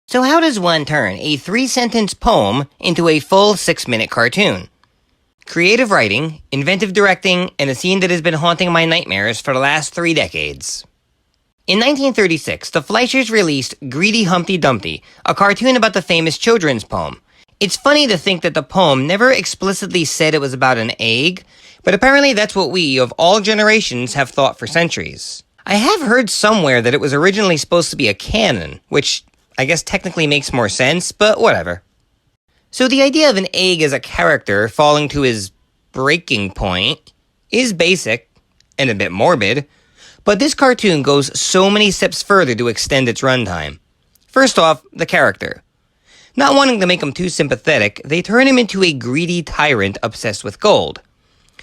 So how does one turn a 3-sentence poem into a full 6-minute cartoon? Creative writing, inventive directing, and a scene that has been haunting my nightmares for the last 3 decades. In 1936, the Fleischers released Greedy Humpty Dumpty, a cartoon about the famous children's poem. It's funny to think that the poem never explicitly said it was about an egg, but apparently that's what we, of all generations, have thought for centuries. I have heard somewhere that it was originally supposed to be a canon, which I guess technically makes more sense, but whatever. So the idea of an egg as a character falling to his breaking point is basic and a bit morbid, but this cartoon goes so many steps further to extend its runtime. First off, the character. Not wanting to make him too sympathetic, they turn him into a greedy tyrant obsessed with gold.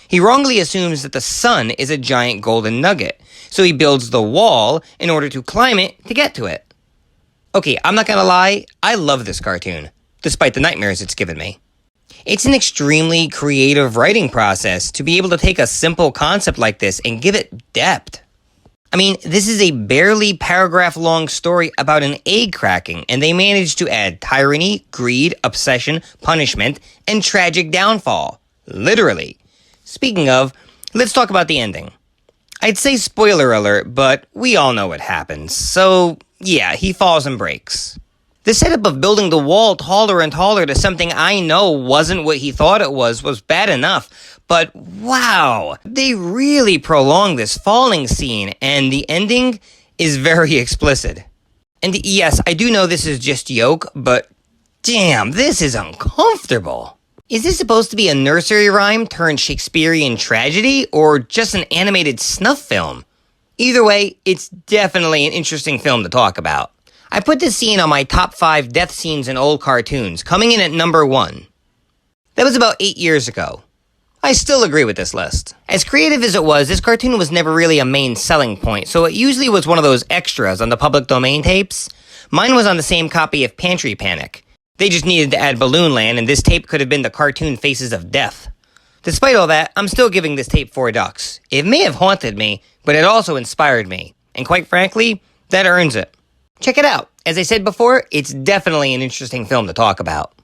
He wrongly assumes that the sun is a giant golden nugget, so he builds the wall in order to climb it to get to it. Okay, I'm not gonna lie, I love this cartoon, despite the nightmares it's given me. It's an extremely creative writing process to be able to take a simple concept like this and give it depth. I mean, this is a barely paragraph-long story about an egg cracking, and they managed to add tyranny, greed, obsession, punishment, and tragic downfall. Literally. Speaking of, let's talk about the ending. I'd say spoiler alert, but we all know what happens, so yeah, he falls and breaks. The setup of building the wall taller and taller to something I know wasn't what he thought it was bad enough. But wow, they really prolong this falling scene, and the ending is very explicit. And yes, I do know this is just joke, but damn, this is uncomfortable. Is this supposed to be a nursery rhyme turned Shakespearean tragedy, or just an animated snuff film? Either way, it's definitely an interesting film to talk about. I put this scene on my top 5 death scenes in old cartoons, coming in at number 1. That was about 8 years ago. I still agree with this list. As creative as it was, this cartoon was never really a main selling point, so it usually was one of those extras on the public domain tapes. Mine was on the same copy of Pantry Panic. They just needed to add Balloon Land, and this tape could have been the cartoon Faces of Death. Despite all that, I'm still giving this tape 4 ducks. It may have haunted me, but it also inspired me. And quite frankly, that earns it. Check it out. As I said before, it's definitely an interesting film to talk about.